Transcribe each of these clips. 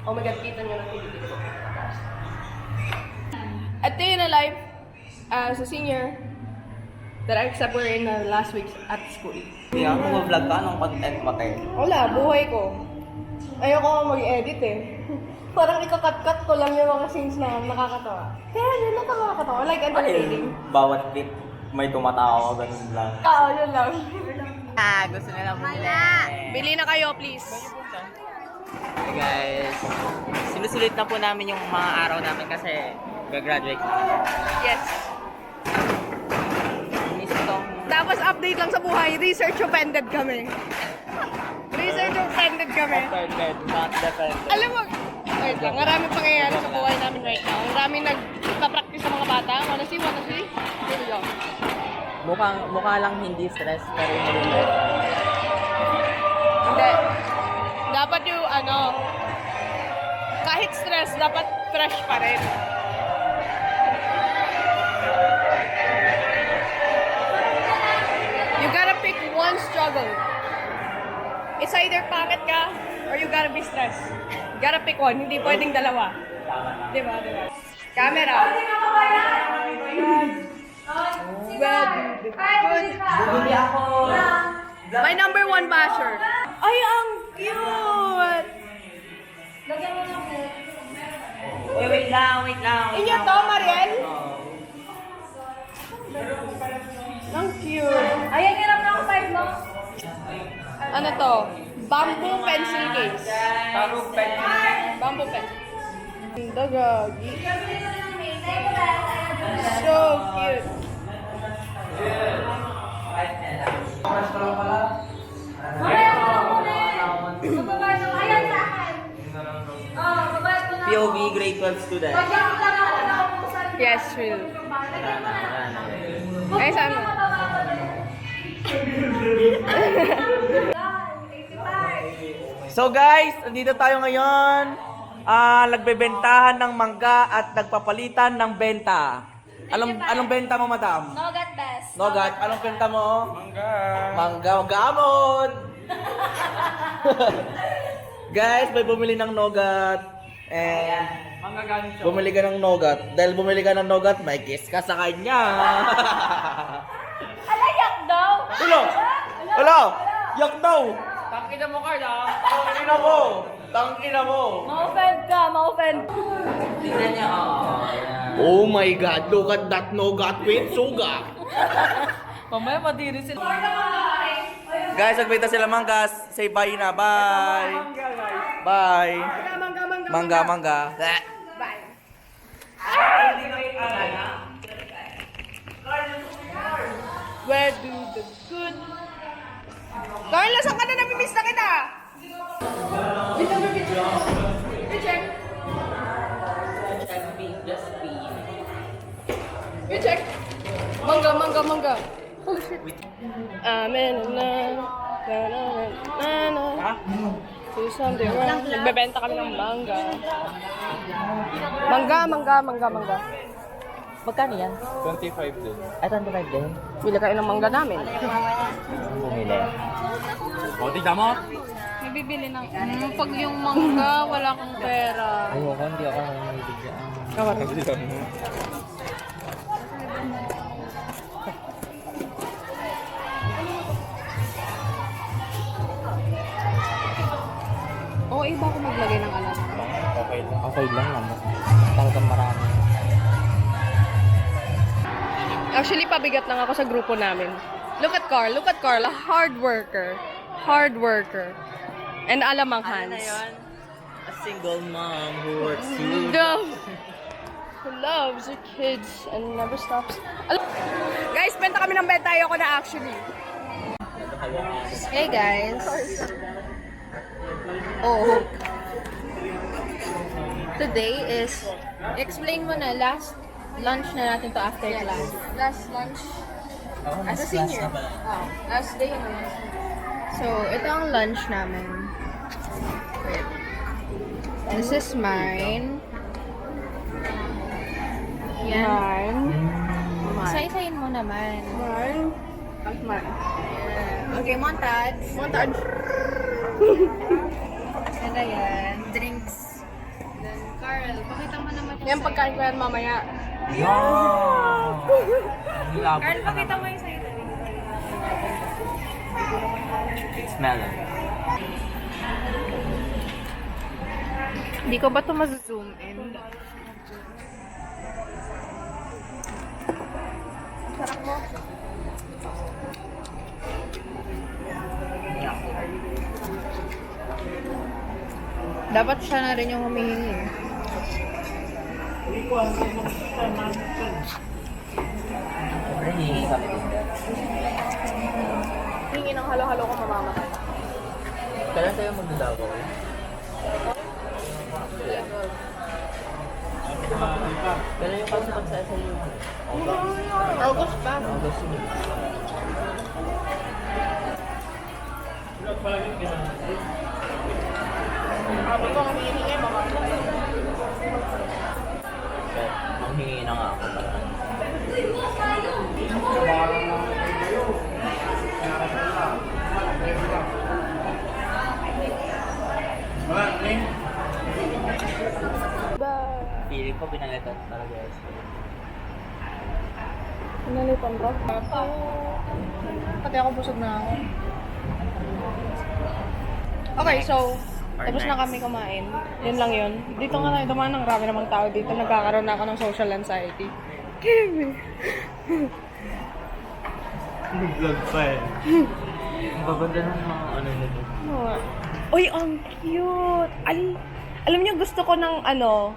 Oh my God, kita nyo na pinigil ko. At day in a life as a senior that except we're in the last week at school. Kaya kung mag-vlog ka, anong content ba kayo? Wala, buhay ko. Ayoko mag-edit eh. Parang ikakat-cut ko lang yung mga scenes na nakakatawa. Kaya yun lang nakakatawa. Like entertaining. Bawat clip may tumatawa, ganun lang. Yun lang. Gusto nila bumili. Bili na kayo, please. Hey guys, sinusulit na po namin yung mga araw namin kasi gagraduate na. Yes. Miss tong Tapos update lang sa buhay, research offended kami. Research offended kami. offended, not defended. Alam mo, wait lang, maraming pangyayari sa buhay namin right now. Maraming nagpa-practice sa mga bata. Wanna see? Here we go. Mukha lang hindi stress, pero hindi rin. Hindi. Dapat yung kahit stress, dapat fresh pa rin. You gotta pick one struggle. It's either pangit ka or you gotta be stressed. You gotta pick one, hindi pwedeng dalawa. Diba? Camera. Well, good. My number one basher. Ay, ang cute! Wait lang. Inyo to, Mariel? Ang cute. Ayan, hirap na ako 5 mo. Ano to? Bamboo pencil case. Bamboo pencil. Ang dagagi. So cute. Mamaya ko lang muna eh. Magbabayad ako. Ayan sa akin. Magbabayad ko na. POV grade 12 student. Pagyan ko lang ako na ako sa Yes, Will. Lagyan mo na. Ay, sana. So guys, andito tayo ngayon. Nagbebentahan ng mangga at nagpapalitan ng benta. Anong benta mo, madam? Nogat best. Nogat, anong benta mo? Mangga, gamon! Guys, may bumili ng nogat. And bumili ka ng nogat. Dahil bumili ka ng nogat, may kiss ka sa kanya. Alayak daw. Hello! Yak daw! Pakita mo, Carl, Tangina mo! Ma-offend ka, ma-offend. Tingnan niya, Oh my God, look at that nogat with sugar. Mamaya madiri sila. Guys, nagbenta sila manggas. Say bye na. Bye. Bye. Mangga. Bye. Where do the good... Carl, saan ka na namimiss na kita? Check. Check. Mangga. Holy shit. Amen na. Do something wrong. Nagbebenta kami ng mangga. Mangga. Magkano yan? 25 din. Ay, 25 din. Bili kayo ng mangga namin. Bumili. O, tignan mo. May bibili ng... pag yung mangga, wala kang pera. Ayoko, hindi ako nangyayigyan. Tignan mo. Oo, iba ako maglagay ng alam. Okay lang naman. Talagang marami. Actually, pabigat lang ako sa grupo namin. Look at Carl. A hard worker. And alamang hands. A single mom who works too. Who loves her kids and never stops. Guys, benta kami ng benta. Ayoko na actually. Hey guys. Oh. Today is... Explain mo na, last lunch na natin to after class. Last lunch. As a senior. Oh, last day na. So, ito ang lunch namin. Wait. This is mine. Yan. Isa-isayin mo naman. Mine. That's mine. Okay, montage. And ayan, drinks. Then, Carl, pakita mo naman yung Yan sa'yo. pagkain ko yan mamaya. Wow! Carl, pakita mo yung sa'yo. Smell it. Hindi ko ba ito ma-zoom in? Sarap mo. Dapat siya na rin yung humihingi. Hingi ng halo-halo ko mamamatay. Kailan tayo magdadagaw? Kailan yung pagsapat sa SLU? August pa. August yun. Habang ko humihingi, mamamatay. Kaya, ang hingi na nga ako pala. Feeling ko pinalitan talaga yung SLU. Pinalitan ba? Pati ako busog na ako. Okay, so, Or tapos na next. kami kumain. Yun lang yun. Dito nga lang, dumaan ng marami namang tao dito. Nagkakaroon na ako ng social anxiety. Vlog pa eh. Ang babanda ng mga ano nito. Uy, ang cute! Alam niyo, gusto ko ng ano,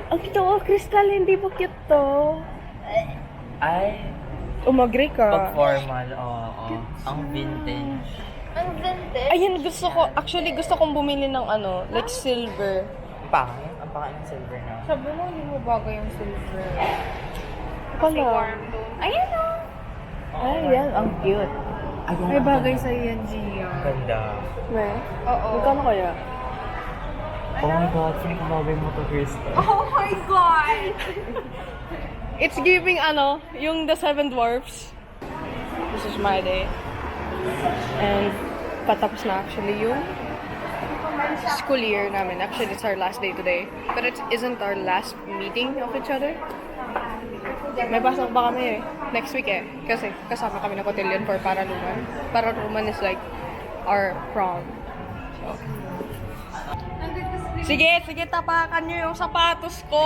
ang cute, oh, Crystal, hindi ba cute to? Ay, Umagri pag ka. formal, oo. Ang vintage. Ang vintage. Ayun, gusto ko, actually gusto kong bumili ng ano, like silver. Ang pangit. Ang pangit ng silver na. Sabi mo, hindi mo bagay yung silver. Pala. Ayan o. Ay, yan, ang cute. Ay, bagay sa'yo yan, Gia. Ganda. Me? Oo. Magkano kaya? Oh my God, sino ka bagay mo to, Crystal? Oh my God! It's giving ano, yung The Seven Dwarfs. This is my day. And patapos na actually yung school year namin. Actually, it's our last day today. But it isn't our last meeting of each other. May pasok pa kami eh. Next week eh. Kasi kasama kami na cotillion for Paraluman. Paraluman is like our prom. So. Sige, tapakan nyo yung sapatos ko.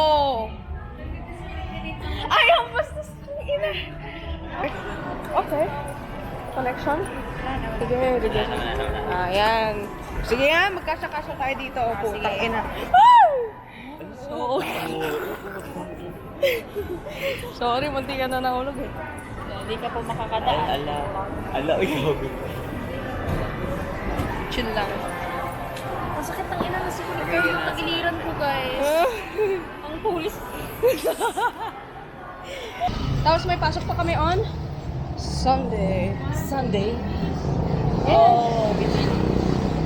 Ay, ang bastos ko. Ina. Okay. Connection? Sige, sige. Ayan. Sige nga, magkasya-kasya tayo dito. O, putang ina. Woo! So, sorry, munti ka na nahulog eh. Hindi ka po makakadaan. Ala, ikaw. Chill lang. Masakit ang ina na siguro yung tagiliran ko, guys. Ang pulis. Tapos may pasok pa kami on Sunday. Oh,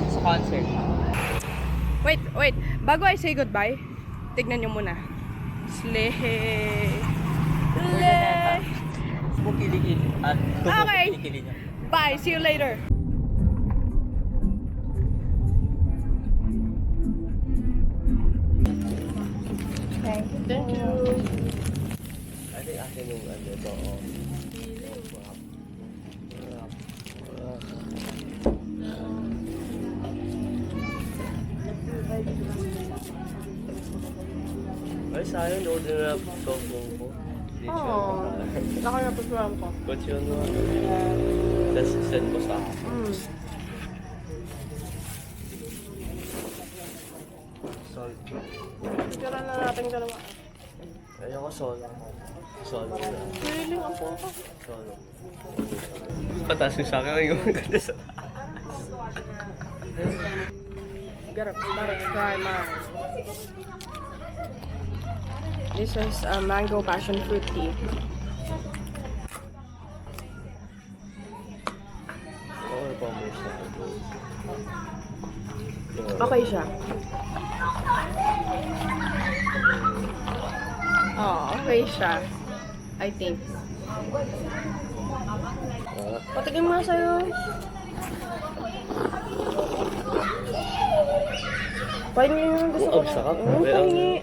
sa concert. Wait. Bago I say goodbye, tignan nyo muna. Slay. Kung kiligin at Okay. kiligin niya. Bye. See you later. Thank you. Atin yung ano ito. Ay, sayang, order na po ko. Oh, nakayapasuran ko. Ba't yun mo? Tapos send mo sa akin. Salt. Tira na natin dalawa. Ayoko solo. Solo na. Feeling ang po ako. Solo. Pataas yung sa akin. Ayoko maganda sa Gotta try mine. This is a mango passion fruit tea. Oo, pamers na. Okay siya. Oh, okay siya. I think. Patigin mo nga sa'yo. Pahingi yung gusto ko. Oh, sarap. Pahingi.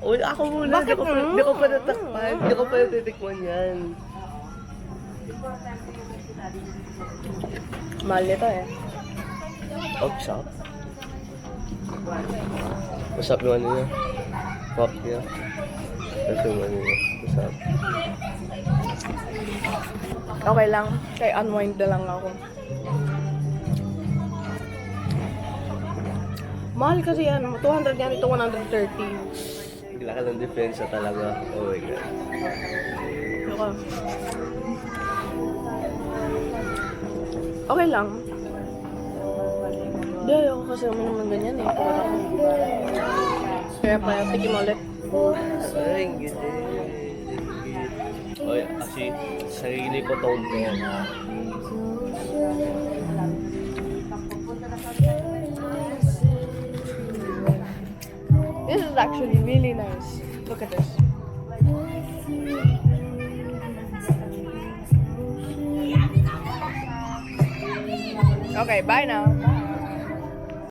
Uy, ako muna. Bakit? Di ko pa natakpan. Di ko pa natitikman yan. Mahal nito eh. Oh, sarap. Masarap yung ano niya. Pop niya. Tapos yung ano niya. Masarap. Okay lang. Kaya unwind na lang ako. Mahal kasi yan. 200 yan. Ito 130. Bigla ka ng depensa talaga. Oh my God. Ako. Okay lang. Hindi, ayoko kasi naman naman ganyan eh. Kaya pa, tikim ulit. Ay, git eh. Oy, kasi sarili ko tong pen. This is actually really nice. Look at this. Okay, bye now.